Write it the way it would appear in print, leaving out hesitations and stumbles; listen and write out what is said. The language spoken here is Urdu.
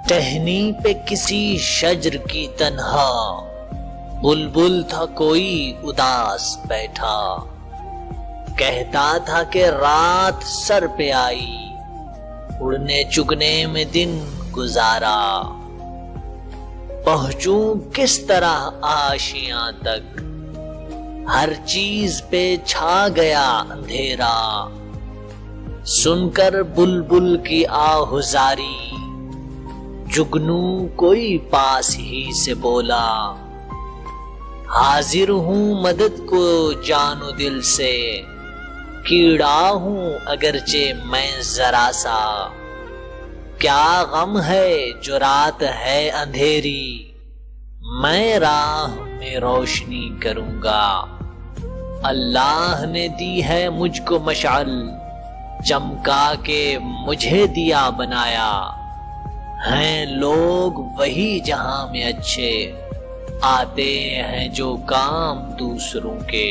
ٹہنی پہ کسی شجر کی تنہا بلبل تھا کوئی اداس بیٹھا، کہتا تھا کہ رات سر پہ آئی، اڑنے چگنے میں دن گزارا، پہنچوں کس طرح آشیاں تک، ہر چیز پہ چھا گیا اندھیرا، سن کر بلبل کی آہزاری، جگنو کوئی پاس ہی سے بولا، حاضر ہوں مدد کو جان و دل سے، کیڑا ہوں اگرچہ میں ذرا سا، کیا غم ہے جو رات ہے اندھیری، میں راہ میں روشنی کروں گا، اللہ نے دی ہے مجھ کو مشعل، چمکا کے مجھے دیا بنایا، ہیں لوگ وہی جہاں میں اچھے، آتے ہیں جو کام دوسروں کے،